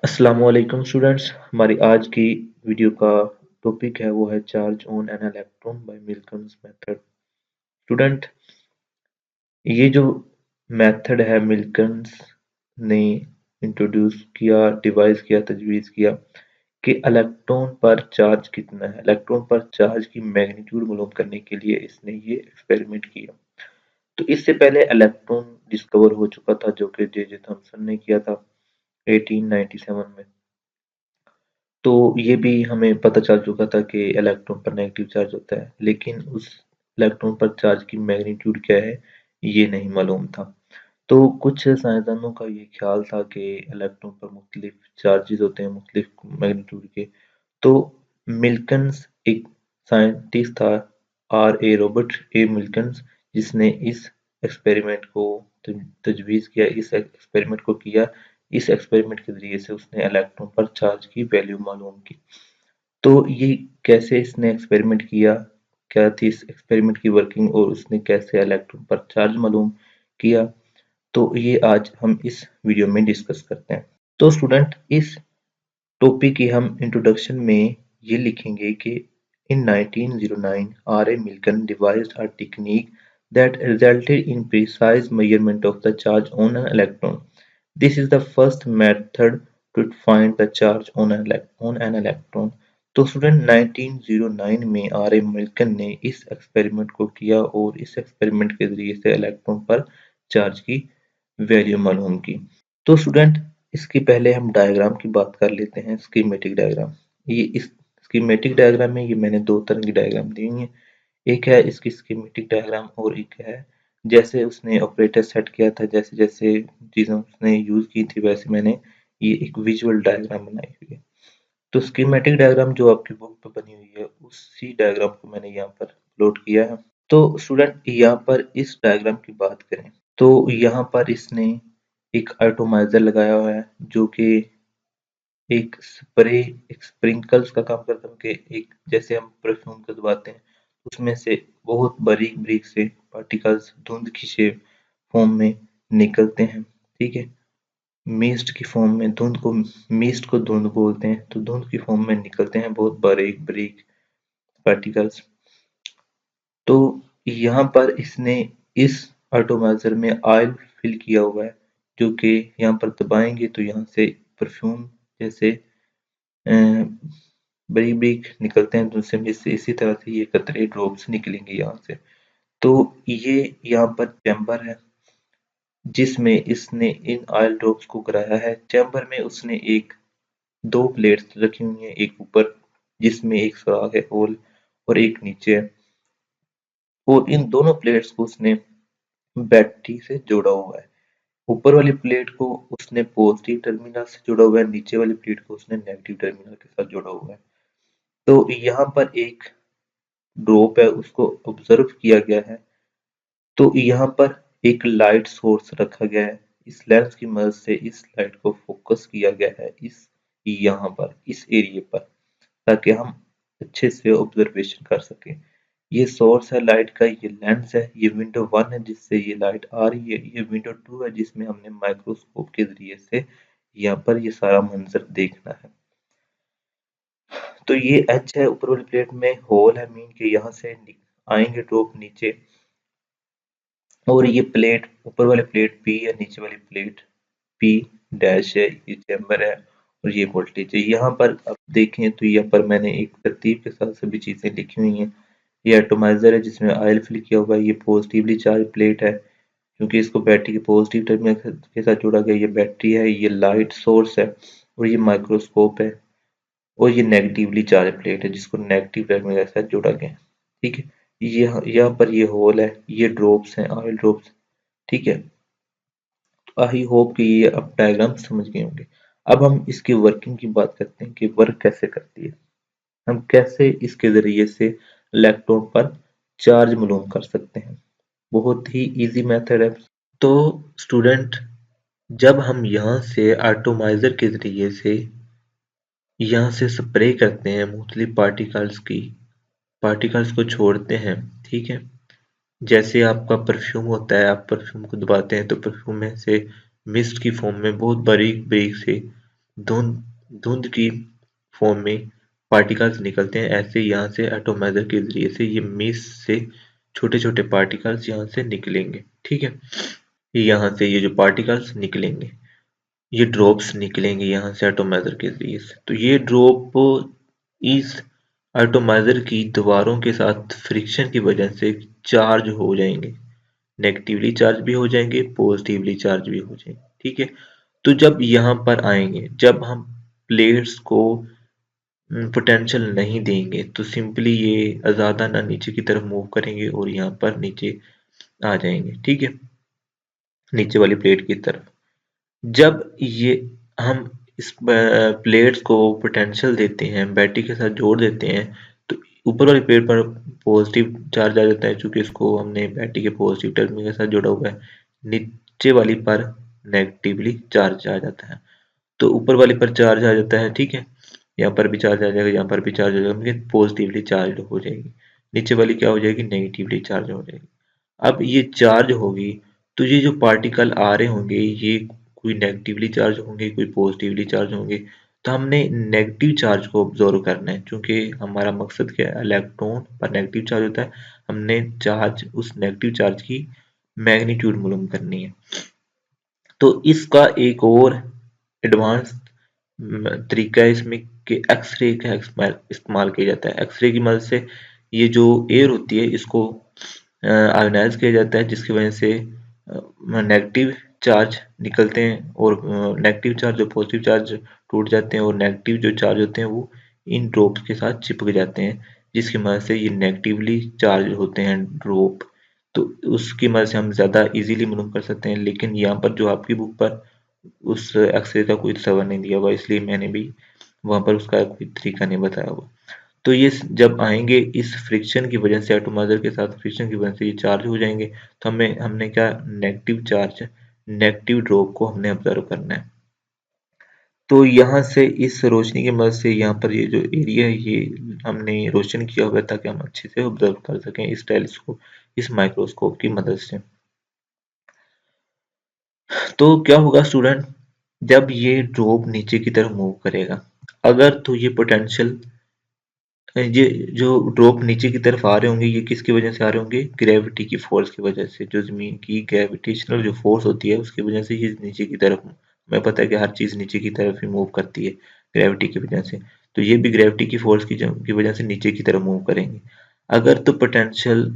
अस्सलामुअलैकुम स्टूडेंट्स। हमारी आज की वीडियो का टॉपिक है वो है charge on an electron by Millikan's method. Student, ये जो मेथड है मिल्कन्स ने इंट्रोड्यूस किया, डिवाइस किया, तजवीज़ किया कि इलेक्ट्रॉन पर चार्ज कितना है। इलेक्ट्रॉन पर चार्ज की मैग्नीट्यूड मालूम करने के लिए इसने ये एक्सपेरिमेंट किया। तो इससे पहले इलेक्ट्रॉन डिस्कवर हो चुका था जो कि जे थॉमसन ने किया था 1897 में। तो ये भी हमें पता चल चुका था कि इलेक्ट्रॉन पर नेगेटिव चार्ज होता है, लेकिन उस इलेक्ट्रॉन पर चार्ज की मैग्नीट्यूड क्या है ये नहीं मालूम था। तो कुछ साइंसदानों का ये ख्याल था कि इलेक्ट्रॉन पर मुख्तलिफ चार्जेस होते हैं मुख्तलिफ मैग्नीट्यूड के। तो मिल्कन्स एक साइंटिस्ट था, आर ए रॉबर्ट ए मिल्कन्स, जिसने इस एक्सपेरिमेंट को तजवीज़ किया, इस एक्सपेरिमेंट को किया। इस एक्सपेरिमेंट के ज़रिए से उसने इलेक्ट्रॉन पर चार्ज की वैल्यू मालूम की। तो ये कैसे इसने एक्सपेरिमेंट किया, क्या थी इस एक्सपेरिमेंट की वर्किंग और उसने कैसे इलेक्ट्रॉन पर चार्ज मालूम किया, तो ये आज हम इस वीडियो में डिस्कस करते हैं। तो स्टूडेंट, इस टॉपिक की हम इंट्रोडक्शन में ये लिखेंगे कि in 1909 R.A. Millikan devised a technique that resulted in precise measurement of the charge on an electron. This is the first method to find the charge on an electron. तो student 1909 में R A मिल्कन ने इस experiment को किया और इस experiment के जरिए से इलेक्ट्रॉन पर चार्ज की वैल्यू मालूम की। तो स्टूडेंट, इसके पहले हम डायग्राम की बात कर लेते हैं, स्कीमेटिक डायग्राम। ये इस स्कीमेटिक डायग्राम में ये मैंने दो तरह की डायग्राम दी हुई है। एक है इसकी स्कीमेटिक डायग्राम और एक है जैसे उसने ऑपरेटर सेट किया था, जैसे जैसे चीज़ें उसने यूज़ की थी वैसे मैंने ये एक विजुअल डायग्राम बनाई हुई है। तो स्कीमेटिक डायग्राम जो आपकी बुक पे बनी हुई है उसी डायग्राम को मैंने यहाँ पर प्लॉट किया है। तो स्टूडेंट, यहाँ पर इस डायग्राम की बात करें तो यहाँ पर इसने एक एटॉमाइज़र लगाया हुआ है जो कि एक स्प्रे, एक स्प्रिंकल्स का काम करता है कि एक जैसे हम परफ्यूम को दबाते हैं उसमें से बहुत बारीक बारीक से पार्टिकल्स धुंध की शेप फॉर्म में निकलते हैं। ठीक है, मिस्ट की फॉर्म में धुंध को, मिस्ट को धुंध बोलते हैं, तो धुंध की फॉर्म में निकलते हैं बहुत बारीक बारीक पार्टिकल्स। तो यहाँ पर इसने इस एटॉमाइज़र में ऑयल फिल किया हुआ है जो कि यहाँ पर दबाएंगे तो यहाँ से परफ्यूम जैसे बारीक बारीक निकलते हैं दूसरे में से, इसी तरह से ये कतरे ड्रॉप्स निकलेंगे यहाँ से। तो ये यहाँ पर चैम्बर है जिसमें इसने इन ऑयल ड्रॉप्स को कराया है। चैम्बर में उसने एक दो प्लेट्स रखी हुई हैं, एक ऊपर जिसमें एक सुराख है होल और एक नीचे है, और इन दोनों प्लेट्स को उसने बैटरी से जोड़ा हुआ है। ऊपर वाली प्लेट को उसने पॉजिटिव टर्मिनल से जोड़ा हुआ है, नीचे वाली प्लेट को उसने नेगेटिव टर्मिनल के साथ जोड़ा हुआ है। तो यहाँ पर एक ड्रॉप है उसको ऑब्जर्व किया गया है। तो यहाँ पर एक लाइट सोर्स रखा गया है, इस लेंस की मदद से इस लाइट को फोकस किया गया है इस यहाँ पर इस एरिया पर, ताकि हम अच्छे से ऑब्जर्वेशन कर सकें। ये सोर्स है लाइट का, ये लेंस है, ये विंडो 1 है जिससे ये लाइट आ रही है, ये विंडो 2 है जिसमें हमने माइक्रोस्कोप के जरिए से यहाँ पर ये सारा मंजर देखना है। तो ये एच है, ऊपर वाली प्लेट में होल है, मीन के यहाँ से आएंगे ड्रॉप नीचे, और ये प्लेट ऊपर वाली प्लेट पी है, नीचे वाली प्लेट पी डैश है, ये चैम्बर है और ये वोल्टेज है। यहाँ पर अब देखें तो यहाँ पर मैंने एक तरतीब के साथ सभी चीज़ें लिखी हुई हैं। ये एटोमाइजर है जिसमें ऑयल फिल किया हुआ है, ये पॉजिटिवली चार्ज प्लेट है क्योंकि इसको बैटरी के पॉजिटिव टर्मिनल के साथ जोड़ा गया, ये बैटरी है, ये लाइट सोर्स है और ये माइक्रोस्कोप है, और ये नेगेटिवली चार्ज प्लेट है जिसको नेगेटिव टर्मिनल के साथ जोड़ा गया है। ठीक है, ये यहाँ पर ये होल है, ये ड्रॉप्स हैं, ऑयल ड्रॉप्स। ठीक है, आई होप कि ये अब डायग्राम समझ गए होंगे। अब हम इसकी वर्किंग की बात करते हैं कि वर्क कैसे करती है, हम कैसे इसके जरिए से इलेक्ट्रॉन पर चार्ज मालूम कर सकते हैं। बहुत ही इजी मेथड है। तो स्टूडेंट, जब हम यहाँ से एटॉमाइजर के जरिए से यहाँ से स्प्रे करते हैं मुख्तलिफ पार्टिकल्स को छोड़ते हैं। ठीक है, जैसे आपका परफ्यूम होता है, आप परफ्यूम को दबाते हैं तो परफ्यूम में से मिस्ट की फॉर्म में बहुत बारीक बारीक से धुंध धुंध की फॉर्म में पार्टिकल्स निकलते हैं। ऐसे यहाँ से एटोमाइजर के जरिए से ये मिस से छोटे छोटे पार्टिकल्स यहाँ से निकलेंगे। ठीक है, यहाँ से ये जो पार्टिकल्स निकलेंगे, ये ड्रॉप्स निकलेंगे यहाँ से एटोमाइजर के जरिए से। तो ये ड्रॉप इस एटोमाइजर की दीवारों के साथ फ्रिक्शन की वजह से चार्ज हो जाएंगे, नेगेटिवली चार्ज भी हो जाएंगे, पॉजिटिवली चार्ज भी हो जाएंगे। ठीक है, तो जब यहाँ पर आएंगे, जब हम प्लेट्स को पोटेंशियल नहीं देंगे तो सिंपली ये ज़्यादा ना नीचे की तरफ मूव करेंगे और यहाँ पर नीचे आ जाएंगे। ठीक है, नीचे वाली प्लेट की तरफ। जब ये हम इस प्लेट्स को पोटेंशियल देते हैं, बैटरी के साथ जोड़ देते हैं, तो ऊपर वाली प्लेट पर पॉजिटिव चार्ज आ जाता है, चूंकि इसको हमने बैटरी के पॉजिटिव टर्मिनल के साथ जोड़ा हुआ है। नीचे वाली पर नेगेटिवली चार्ज आ जाता है। तो ऊपर वाली पर चार्ज आ जाता है, ठीक है, यहाँ पर भी चार्ज आ जाएगा, यहाँ पर भी चार्ज हो जाएगा, लेकिन पॉजिटिवली चार्ज हो जाएगी। नीचे वाली क्या हो जाएगी, नेगेटिवली चार्ज हो जाएगी। अब ये चार्ज होगी तो ये जो पार्टिकल आ रहे होंगे ये कोई नेगेटिवली चार्ज होंगे, कोई पॉजिटिवली चार्ज होंगे। तो हमने नेगेटिव चार्ज को ऑब्जर्व करना है, क्योंकि हमारा मकसद क्या है, इलेक्ट्रॉन पर नेगेटिव चार्ज होता है, हमने चार्ज उस नेगेटिव चार्ज की मैग्नीट्यूड मालूम करनी है। तो इसका एक और एडवांस तरीका है इसमें कि एक्सरे का इस्तेमाल किया जाता है। एक्सरे की मदद से ये जो एयर होती है इसको आयोनाइज किया जाता है, जिसकी वजह से नेगेटिव चार्ज निकलते हैं और नेगेटिव चार्ज और पॉजिटिव चार्ज टूट जाते हैं और नेगेटिव जो चार्ज होते हैं वो इन ड्रॉप्स के साथ चिपक जाते हैं, जिसकी मदद से ये नेगेटिवली चार्ज होते हैं ड्रॉप। तो उसकी मदद से हम ज़्यादा इजीली मालूम कर सकते हैं। लेकिन यहाँ पर जो आपकी बुक पर उस एक्सरे का कोई सवाल नहीं दिया हुआ, इसलिए मैंने भी वहाँ पर उसका कोई तरीका नहीं बताया हुआ। तो ये जब आएंगे इस फ्रिक्शन की वजह से, एटोमाइजर के साथ फ्रिक्शन की वजह से ये चार्ज हो जाएंगे। तो हमने क्या, नेगेटिव चार्ज, नेगेटिव ड्रॉप को हमने ऑब्जर्व करना है। तो यहाँ से इस रोशनी की मदद से यहाँ पर ये जो एरिया है ये हमने रोशन किया हुआ है, ताकि हम अच्छे से ऑब्जर्व कर सकें इस टेलीस्कोप, इस माइक्रोस्कोप की मदद से। तो क्या होगा स्टूडेंट, जब ये ड्रॉप नीचे की तरफ मूव करेगा, अगर तो ये पोटेंशियल, ये जो ड्रॉप नीचे की तरफ आ रहे होंगे ये किसकी वजह से आ रहे होंगे, ग्रेविटी की फोर्स की वजह से। जो जमीन की ग्रेविटेशनल जो फोर्स होती है उसकी वजह से ये नीचे की तरफ, हमें पता है कि हर चीज नीचे की तरफ ही मूव करती है ग्रेविटी की वजह से, तो ये भी ग्रेविटी की फोर्स की वजह से नीचे की तरफ मूव करेंगे। अगर तो पोटेंशियल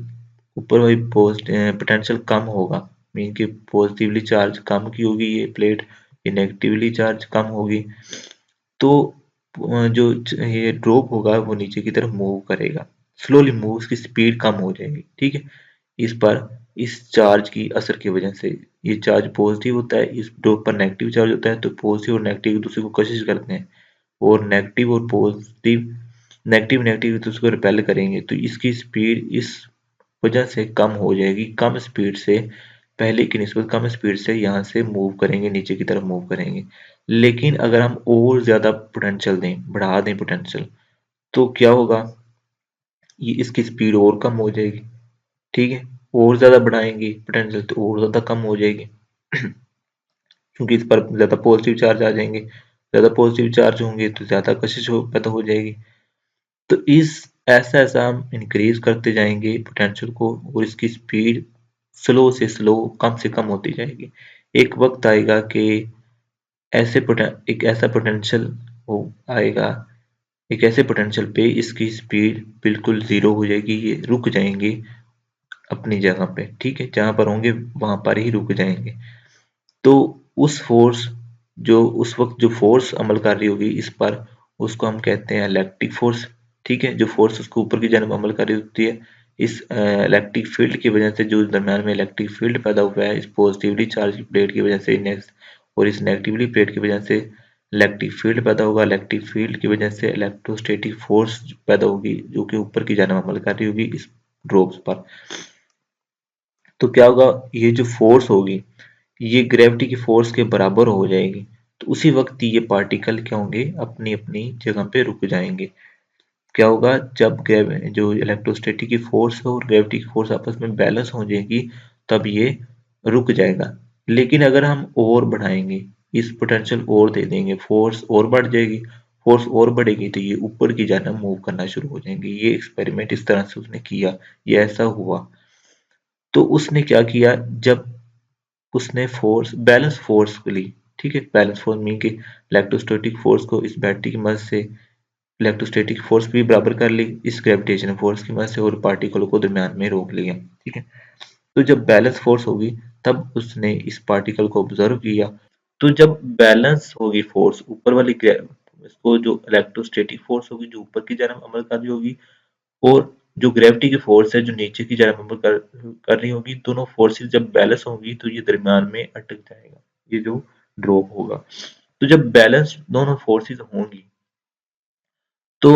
ऊपर वाली पोटेंशियल कम होगा, मीन कि पॉजिटिवली चार्ज कम की होगी ये प्लेट, ये नेगेटिवली चार्ज कम होगी, तो जो ये ड्रॉप होगा वो नीचे की तरफ मूव करेगा, स्लोली मूव, उसकी स्पीड कम हो जाएगी। ठीक है, इस पर इस चार्ज की असर की वजह से, ये चार्ज पॉजिटिव होता है, इस ड्रॉप पर नेगेटिव चार्ज होता है, तो पॉजिटिव और नेगेटिव एक दूसरे को कशिश करते हैं और नेगेटिव और पॉजिटिव, नेगेटिव नेगेटिव एक दूसरे को रिपेल करेंगे, तो इसकी स्पीड इस वजह से कम हो जाएगी, कम स्पीड से, पहले की निस्बत कम स्पीड से यहाँ से मूव करेंगे, नीचे की तरफ मूव करेंगे। लेकिन अगर हम और ज्यादा पोटेंशियल दें, बढ़ा दें पोटेंशियल, तो क्या होगा, ये इसकी स्पीड और कम हो जाएगी। ठीक है, और ज्यादा बढ़ाएंगे पोटेंशियल तो और ज्यादा कम हो जाएगी क्योंकि इस पर ज्यादा पॉजिटिव चार्ज आ जाएंगे, ज्यादा पॉजिटिव चार्ज होंगे तो ज्यादा कशिश पैदा हो जाएगी। तो इस ऐसा ऐसा हम इंक्रीज करते जाएंगे पोटेंशियल को और इसकी स्पीड स्लो से स्लो, कम से कम होती जाएगी। एक वक्त आएगा कि एक ऐसा पोटेंशियल हो आएगा, एक ऐसे पोटेंशियल पे इसकी स्पीड बिल्कुल जीरो हो जाएगी, ये रुक जाएंगे अपनी जगह पे। ठीक है, जहां पर होंगे वहां पर ही रुक जाएंगे। तो उस फोर्स, जो उस वक्त जो फोर्स अमल कर रही होगी इस पर, उसको हम कहते हैं इलेक्ट्रिक फोर्स। ठीक है, जो फोर्स उसको ऊपर की जानब अमल कर रही होती है, इस इलेक्ट्रिक फील्ड की वजह से, जो दरम्यान में इलेक्ट्रिक फील्ड पैदा हुआ है इस पॉजिटिवली चार्ज प्लेट की वजह से, नेक्स्ट, और इस नेगेटिवली प्लेट की वजह से इलेक्ट्रिक फील्ड पैदा होगा, इलेक्ट्रिक फील्ड की वजह से इलेक्ट्रोस्टैटिक फोर्स पैदा होगी, जो कि ऊपर की जानब अमल कर रही होगी इस ड्रॉप्स पर। तो क्या होगा, ये जो फोर्स होगी ये ग्रेविटी की फोर्स के बराबर हो जाएगी। तो उसी वक्त ये पार्टिकल क्या होंगे, अपनी अपनी जगह पे रुक जाएंगे। क्या होगा, जब जो इलेक्ट्रोस्टैटिक की फोर्स है और ग्रेविटी की फोर्स आपस में बैलेंस हो जाएगी, तब ये रुक जाएगा। लेकिन अगर हम और बढ़ाएंगे, इस पोटेंशियल और दे देंगे, फोर्स और बढ़ जाएगी। फोर्स और बढ़ेगी तो ये ऊपर की जानिब मूव करना शुरू हो जाएंगे। ये एक्सपेरिमेंट इस तरह से उसने किया, ये ऐसा हुआ। तो उसने क्या किया, जब उसने फोर्स बैलेंस फोर्स ली, ठीक है, बैलेंस फोर्स मीन कि इलेक्ट्रोस्टैटिक फोर्स को इस बैटरी की मदद से इलेक्ट्रोस्टैटिक फोर्स भी बराबर कर ली इस ग्रेविटेशनल फोर्स की मदद से, और पार्टिकलों को दरमियान में रोक लिया, ठीक है। तो जब बैलेंस फोर्स होगी तब उसने इस पार्टिकल को ऑब्जर्व किया। तो जब बैलेंस होगी फोर्स ऊपर वाली इसको जो इलेक्ट्रोस्टैटिक फोर्स होगी जो ऊपर की जानब अमल कर रही होगी, और जो ग्रेविटी की फोर्स है जो नीचे की जानब अमल कर रही होगी, दोनों फोर्सेस जब बैलेंस होंगी तो ये दरमियान में अटक जाएगा, ये जो ड्रॉप होगा। तो जब बैलेंस दोनों फोर्सेस होंगी तो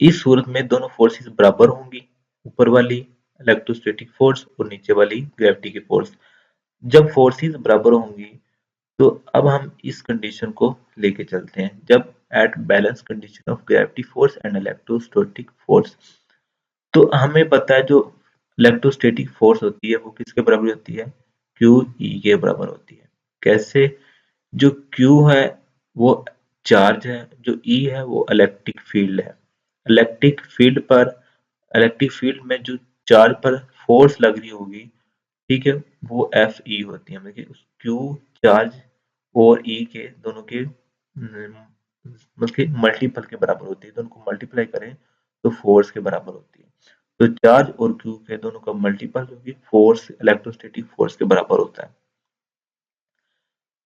इस सूरत में दोनों फोर्सेस बराबर होंगी, ऊपर वाली इलेक्ट्रोस्टैटिक फोर्स और नीचे वाली ग्रेविटी की फोर्स। जब फोर्सेस बराबर होंगी तो अब हम इस कंडीशन को लेके चलते हैं, जब at balance condition of gravity force and electrostatic force. तो हमें पता है जो इलेक्ट्रोस्टैटिक फोर्स होती है वो किसके बराबर होती है, क्यू ई के बराबर होती है। कैसे, जो क्यू है वो चार्ज है, जो ई है वो इलेक्ट्रिक फील्ड है। इलेक्ट्रिक फील्ड पर इलेक्ट्रिक फील्ड में जो चार्ज पर फोर्स लग रही होगी, ठीक है, वो एफ ई होती है। मतलब कि क्यू चार्ज और ई के दोनों के मतलब कि मल्टीपल के बराबर होती है, दोनों को मल्टीप्लाई करें तो फोर्स के बराबर होती है। तो चार्ज और क्यू के दोनों का मल्टीपल जो कि फोर्स इलेक्ट्रोस्टैटिक फोर्स के बराबर होता है।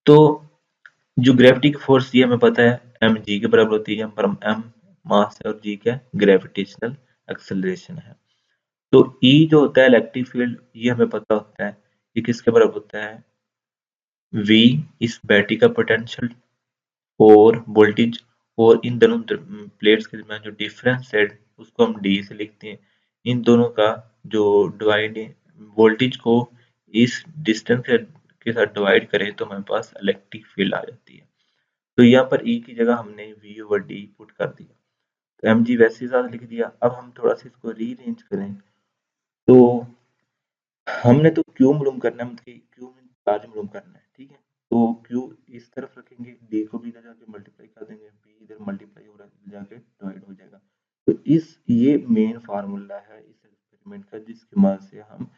तो जो ग्रेविटी की फोर्स ये हमें पता है एम जी के बराबर होती है, यहाँ पर एम मास है और जी क्या है, ग्रेविटेशनल एक्सेलरेशन है। तो ई जो होता है इलेक्ट्रिक फील्ड, ये हमें पता होता है, ये किसके बराबर होता है, वी इस बैटरी का पोटेंशियल और वोल्टेज, और इन दोनों प्लेट्स के दरमियान जो डिफरेंस है उसको हम डी से लिखते हैं। इन दोनों का जो डिवाइड वोल्टेज को इस डिस्टेंस के साथ डिवाइड करें तो हमारे पास इलेक्ट्रिक फील्ड आ जाती है। तो यहाँ पर ई की जगह हमने वी ओवर डी पुट कर दिया, तो एम जी वैसे ही साथ लिख दिया। अब हम थोड़ा सा इसको रीअरेंज करें तो हमने तो क्यू मालूम करना है, मतलब क्यू में चार्ज मालूम करना है, ठीक है। तो क्यू इस तरफ रखेंगे, डी को भी इधर जाके मल्टीप्लाई कर देंगे, बी इधर मल्टीप्लाई हो रहा है जाके डिवाइड हो जाएगा। तो इस ये मेन फार्मूला है इस एक्सपेरिमेंट का, जिसकी मदद से हम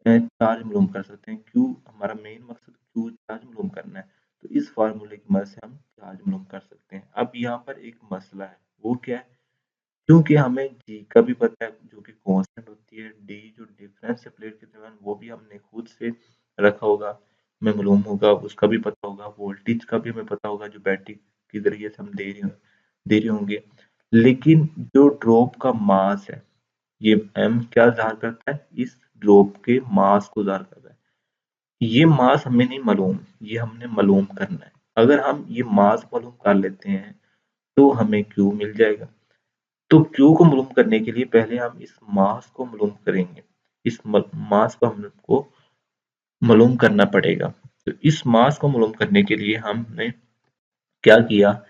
चार्ज मालूम कर सकते हैं। क्यू हमारा मेन मकसद क्यू चार्ज मालूम करना है, तो इस फार्मूले की मदद से हम चार्ज मालूम कर सकते हैं। अब यहाँ पर एक मसला है, वो क्या है, क्योंकि हमें जी का भी पता है जो कि कांस्टेंट होती है, डी जो डिफरेंस है प्लेट के दरमियान वो भी हमने खुद से रखा होगा, हमें मालूम होगा, उसका भी पता होगा, वोल्टेज का भी हमें पता होगा जो बैटरी के जरिए से हम दे रहे होंगे। लेकिन जो ड्रॉप का मास है, ये एम क्या ज़ाहिर करता है, इस ड्रॉप के मास को ज़ाहिर करता है। ये मास हमें नहीं मालूम, ये हमने मालूम करना है। अगर हम ये मास मालूम कर लेते हैं तो हमें क्यू मिल जाएगा। तो क्यू को मालूम करने के लिए पहले हम इस मास को मालूम करेंगे, इस मास को हमको मालूम करना पड़ेगा। तो इस मास को मालूम करने के लिए हमने क्या किया,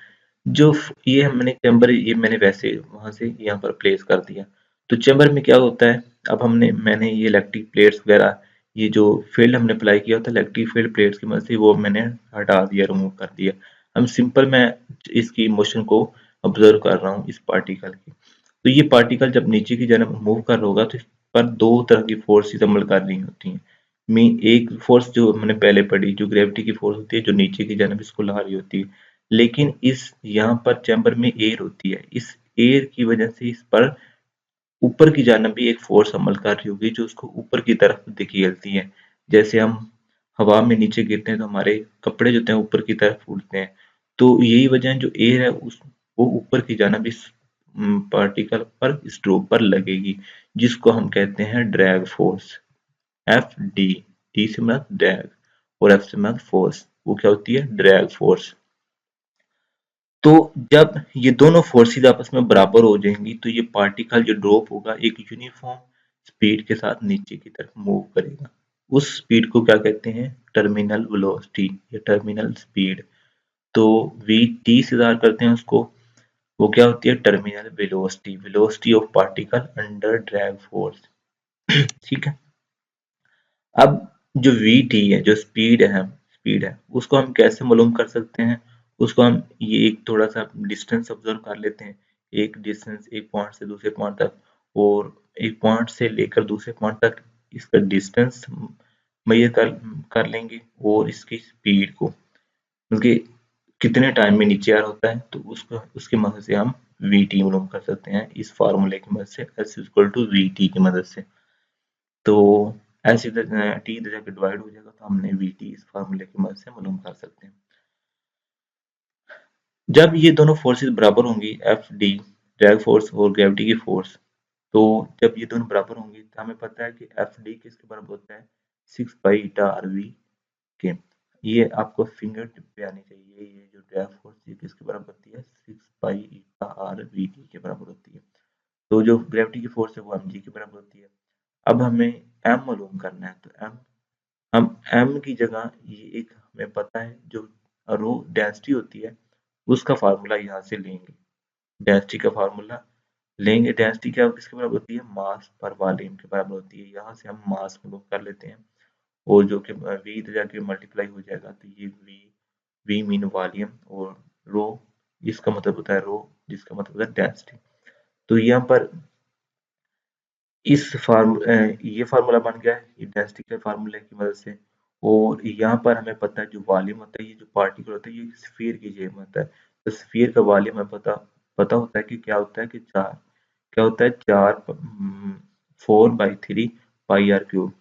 जो ये हमने चैम्बर ये मैंने वैसे वहां से यहाँ पर प्लेस कर दिया। तो चैम्बर में क्या होता है, अब मैंने ये इलेक्ट्रिक प्लेट्स वगैरह, ये जो फील्ड हमने अप्लाई किया होता है इलेक्ट्रिक फील्ड प्लेट्स की मदद से, वो मैंने हटा दिया, रिमूव कर दिया। हम सिंपल मैं इसकी मोशन को ऑब्जर्व कर रहा हूँ इस पार्टिकल की। तो ये पार्टिकल जब नीचे की जानब मूव कर रहा होगा तो इस पर दो तरह की फोर्सेस अमल कर रही होती हैं। में एक फोर्स जो मैंने पहले पढ़ी जो ग्रेविटी की फोर्स होती है जो नीचे की जानब इसको ला रही होती है, लेकिन इस यहाँ पर चैम्बर में एयर होती है, इस एयर की वजह से इस पर ऊपर की जानब भी एक फोर्स अमल कर रही होगी जो उसको ऊपर की तरफ धकेलती है। जैसे हम हवा में नीचे गिरते हैं तो हमारे कपड़े जो होते हैं ऊपर की तरफ उड़ते हैं, तो यही वजह है जो एयर है उस वो ऊपर की जानब इस पार्टिकल पर इस ड्रॉप पर लगेगी, जिसको हम कहते हैं drag force, F D. D से मतलब ड्रैग और एफ से मतलब फोर्स, वो क्या होती है, ड्रैग फोर्स। तो जब ये दोनों फोर्सेस आपस में बराबर हो जाएंगी तो ये पार्टिकल जो ड्रॉप होगा एक यूनिफॉर्म स्पीड के साथ नीचे की तरफ मूव करेगा। उस स्पीड को क्या कहते हैं, टर्मिनल वेलोसिटी या टर्मिनल स्पीड। तो वी टी से ज़ाहिर करते हैं उसको, वो क्या होती है, terminal velocity, velocity of particle under drag force. ठीक है। अब जो वी टी है, जो स्पीड है, स्पीड है, उसको हम कैसे मालूम कर सकते हैं? उसको हम ये एक थोड़ा सा डिस्टेंस ऑब्जर्व कर लेते हैं, एक डिस्टेंस एक पॉइंट से दूसरे पॉइंट तक, और एक पॉइंट से लेकर दूसरे पॉइंट तक इसका डिस्टेंस मेजर कर लेंगे, और इसकी स्पीड को क्योंकि कितने टाइम में नीचे आ रहा होता है, तो उसको उसकी मदद से हम वी टी मालूम कर सकते हैं, इस फार्मूले की मदद से, S equal to V T की मदद से। तो ऐसे इधर टी इधर जाके डिवाइड हो जाएगा, तो हमने वी टी इस फार्मूले की मदद से मालूम कर सकते हैं। जब ये दोनों फोर्सेस बराबर होंगी, एफ डी ड्रैग फोर्स और ग्रेविटी की फोर्स, तो जब ये दोनों बराबर होंगी तो हमें पता है कि एफ डी किसके बराबर होता है, 6 पाई ईटा आर वी के। ये आपको फिंगर टिप पे आनी चाहिए, ये जो ड्रैग फोर्स ये किसके बराबर होती है, 6 पाई ईटा आर वी टी के बराबर होती है। तो जो ग्रेविटी की फोर्स है वो एम जी के बराबर होती है। अब हमें एम मालूम करना है, तो हम एम की जगह ये एक हमें पता है जो रो डेंसिटी होती है, उसका फार्मूला यहाँ से लेंगे, डेंसिटी का फार्मूला लेंगे। डेंसिटी क्या किसके बराबर होती है, मास पर वॉल्यूम के बराबर होती है। यहाँ से हम मास मालूम कर लेते हैं, और जो कि वी इधर जाके मल्टीप्लाई हो जाएगा, तो ये वी मीन वॉल्यूम, और रो इसका मतलब होता है रो, जिसका मतलब होता है डेंसिटी। तो यहाँ पर ये फार्मूला बन गया है ये डेंसिटी के फार्मूले की मदद से। और यहाँ पर हमें पता है जो वॉल्यूम होता है, ये जो पार्टिकल होता है ये स्फीयर की शेप में होता है, तो स्फीयर का वॉल्यूम हमें पता होता है कि क्या होता है, कि क्या होता है, 4/3 पाई आर क्यूब।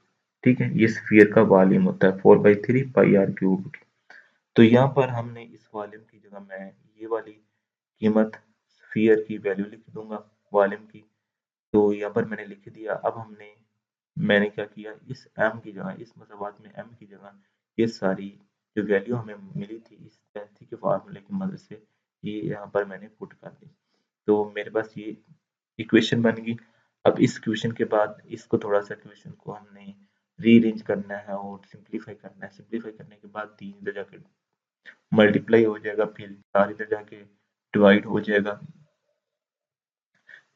ठीक है, ये स्फीयर का वॉल्यूम होता है 4/3 पाई आर क्यूब। तो यहाँ पर हमने इस वॉल्यूम की जगह मैं ये वाली कीमत स्फीयर की वैल्यू लिख दूंगा वॉल्यूम की, तो यहाँ पर मैंने लिख दिया। अब मैंने क्या किया, इस m की जगह, इस मसवात में m की जगह ये सारी जो वैल्यू हमें मिली थी इस डेंसिटी के फार्मूले की मदद से, ये यहाँ पर मैंने पुट कर दी। तो मेरे पास ये इक्वेशन बन गई। अब इस इक्वेशन के बाद इसको थोड़ा सा इक्वेशन को हमने रीअरेंज करना है और सिंप्लीफाई करना है। सिंप्लीफाई करने के बाद 3 इधर जाके मल्टीप्लाई हो जाएगा, फिर 4 इधर जाके डिवाइड हो जाएगा।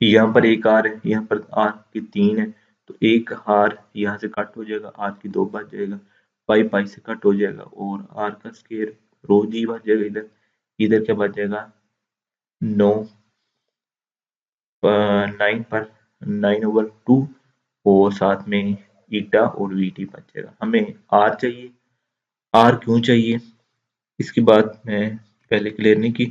यहाँ पर एक आर है, यहाँ पर आर की 3 है, तो एक आर यहाँ से कट हो जाएगा, आर की 2 बच जाएगा, पाई पाई से कट हो जाएगा, और आर का स्केयर रो जी बच जाएगा। इधर इधर क्या बच जाएगा, 9 9 पर 9/2, और साथ में ईटा और वी टी बच जाएगा। हमें आर चाहिए। आर क्यों चाहिए, इसकी बात मैं पहले क्लियर नहीं की,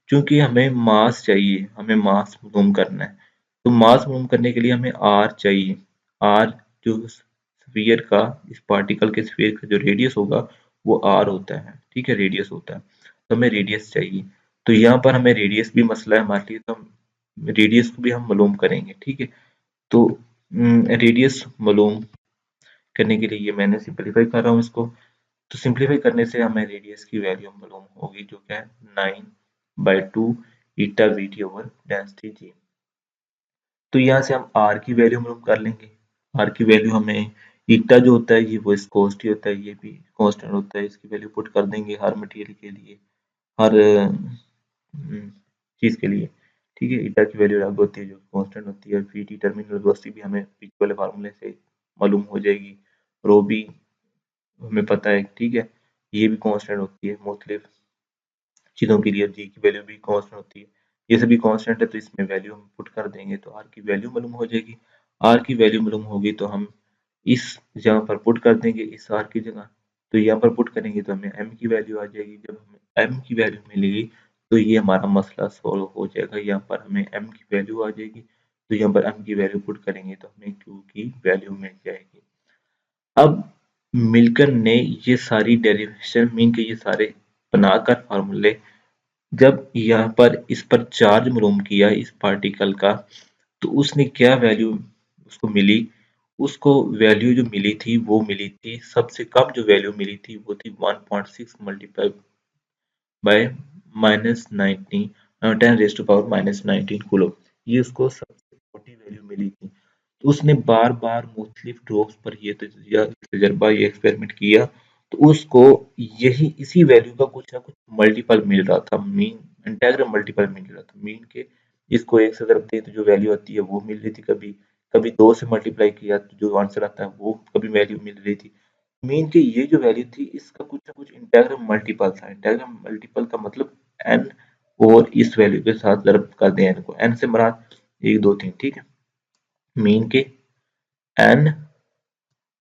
क्योंकि हमें मास चाहिए, हमें मास मालूम करना है। तो मास मालूम करने के लिए हमें आर चाहिए। आर जो स्फीयर का, इस पार्टिकल के स्फीयर का जो रेडियस होगा वो आर होता है। ठीक है, रेडियस होता है, तो हमें रेडियस चाहिए। तो यहाँ पर हमें रेडियस भी मसला है हमारे लिए, तो हम रेडियस को भी हम मालूम करेंगे। ठीक है, तो रेडियस मालूम करने के लिए ये मैंने सिंपलीफाई कर रहा हूँ इसको। तो सिंप्लीफाई करने से हमें रेडियस की वैल्यू मालूम होगी, जो क्या है 9/2 ईटा वी टी ओवर डेंसिटी जी। तो यहाँ से हम आर की वैल्यू मालूम कर लेंगे। आर की वैल्यू हमें, ईटा जो होता है ये विस्कोसिटी होता है, ये भी कांस्टेंट होता है, इसकी वैल्यू पुट कर देंगे हर मटेरियल के लिए, हर चीज के लिए। ठीक है, ईटा की वैल्यू अलग होती है जो कांस्टेंट होती है। वी टी टर्मिनल वेलोसिटी भी हमें पीछे वाले फार्मूले से मालूम हो जाएगी। रो भी हमें पता है। ठीक है, ये भी कांस्टेंट होती है मुख्तलिफ चीज़ों के लिए, जी की वैल्यू भी कांस्टेंट होती है। ये सभी कांस्टेंट है, तो इसमें वैल्यू हम पुट कर देंगे तो आर की वैल्यू मालूम हो जाएगी। आर की वैल्यू मालूम होगी तो हम इस जगह पर पुट कर देंगे, इस आर की जगह। तो यहाँ पर पुट करेंगे तो हमें एम की वैल्यू आ जाएगी। जब हमें एम की वैल्यू मिलेगी तो ये हमारा मसला सॉल्व हो जाएगा। यहाँ पर हमें एम की वैल्यू आ जाएगी, तो यहाँ पर एम की वैल्यू पुट करेंगे तो हमें क्यू की वैल्यू मिल जाएगी। अब मिल्टन ने ये सारी डेरिवेशन मीन के ये सारे बनाकर फार्मूले, जब यहाँ पर इस पर चार्ज मालूम किया इस पार्टिकल का, तो उसने क्या वैल्यू उसको मिली, उसको वैल्यू जो मिली थी वो मिली थी, सबसे कम जो वैल्यू मिली थी वो थी 1.6 मल्टीप्लाई बाय -19 10⁻⁻19 कूलम। ये उसको सबसे छोटी वैल्यू मिली थी। तो उसने बार बार मुख्तलिफ ड्रॉप्स पर ये तजर्बा, ये एक्सपेरिमेंट किया, तो उसको यही इसी वैल्यू का कुछ ना कुछ मल्टीपल मिल रहा था, मीन इंटेग्रल मल्टीपल मिल रहा था। मीन के इसको एक से ज़रब दें तो जो वैल्यू आती है वो मिल रही थी, कभी कभी 2 से मल्टीप्लाई किया तो जो आंसर आता है वो कभी वैल्यू मिल रही थी। मीन कि ये जो वैल्यू थी इसका कुछ ना कुछ इंटेग्रल मल्टीपल था। इंटेग्रल मल्टीपल का मतलब n और इस वैल्यू के साथ ज़ब्त कर दें n को। n से मुराद 1 2 3, ठीक है। मीन के n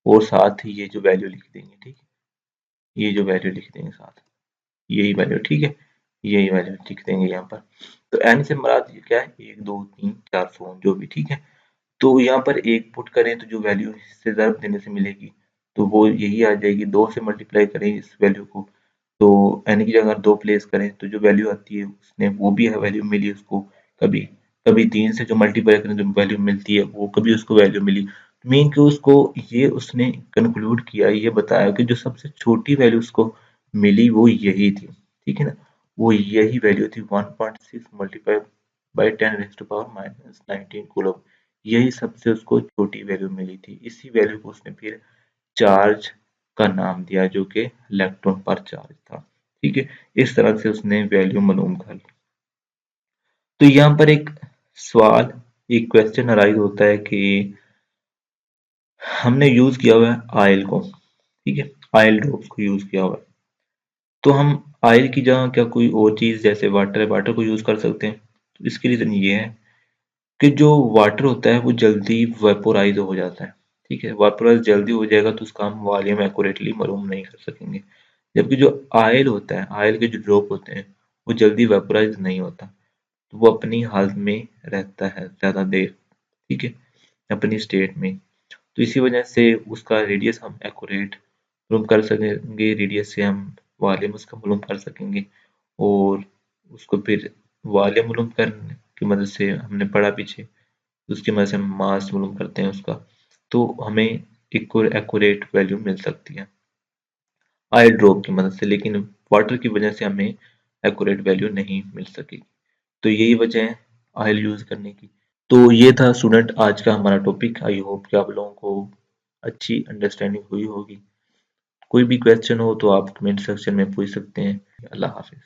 और साथ ही ये जो वैल्यू लिख देंगे, ठीक है, ये जो वैल्यू लिख देंगे साथ, यही वैल्यू, ठीक है, यही वैल्यू लिख देंगे यहाँ पर। तो n से मुराद ये क्या है, 1 2 3 4 सो ऑन, जो भी, ठीक है। तो यहाँ पर एक पुट करें तो जो वैल्यू इससे ज़र्ब देने से मिलेगी तो वो यही आ जाएगी। 2 से मल्टीप्लाई करें इस वैल्यू को तो n की जगह 2 प्लेस करें तो जो वैल्यू आती है उसने वो भी वैल्यू मिली उसको। कभी कभी 3 से जो मल्टीप्लाई करें जो वैल्यू मिलती है वो कभी उसको वैल्यू मिली। मीन कि उसको ये उसने कंक्लूड किया, ये बताया कि जो सबसे छोटी वैल्यू उसको मिली वो यही थी, ठीक है ना। वो यही वैल्यू थी 1.6 multiply by 10 raise to power minus 19 coulomb. यही सबसे उसको छोटी वैल्यू मिली थी। इसी वैल्यू को उसने फिर चार्ज का नाम दिया जो कि इलेक्ट्रॉन पर चार्ज था, ठीक है। इस तरह से उसने वैल्यू मालूम कर ली। तो यहाँ पर एक सवाल, एक क्वेश्चन अराइज होता है कि हमने यूज किया हुआ है ऑयल को, ठीक है, ऑयल ड्रॉप्स को यूज किया हुआ है। तो हम ऑयल की जगह क्या कोई और चीज जैसे वाटर है, वाटर को यूज कर सकते हैं। तो इसकी रीजन ये है कि जो वाटर होता है वो जल्दी वेपोराइज हो जाता है, ठीक है। वेपोराइज जल्दी हो जाएगा तो उसका हम वॉल्यूम एक्यूरेटली मालूम नहीं कर सकेंगे। जबकि जो ऑयल होता है, ऑयल के जो ड्रॉप होते हैं वो जल्दी वेपोराइज नहीं होता, तो वो अपनी हालत में रहता है ज़्यादा देर, ठीक है, अपनी स्टेट में। तो इसी वजह से उसका रेडियस हम एक्यूरेट मालूम कर सकेंगे, रेडियस से हम वॉल्यूम उसका मालूम कर सकेंगे। और उसको फिर वॉल्यूम मालूम करने की मदद से हमने पढ़ा पीछे, उसकी मदद से हम मास मालूम करते हैं उसका, तो हमें एक्यूरेट वैल्यू मिल सकती है ऑयल ड्रॉप की मदद से। लेकिन वाटर की वजह से हमें एक्यूरेट वैल्यू नहीं मिल सकेगी। तो यही वजह है ऑयल यूज करने की। तो ये था स्टूडेंट आज का हमारा टॉपिक। आई होप कि आप लोगों को अच्छी अंडरस्टैंडिंग हुई होगी। कोई भी क्वेश्चन हो तो आप कमेंट सेक्शन में पूछ सकते हैं। अल्लाह हाफिज।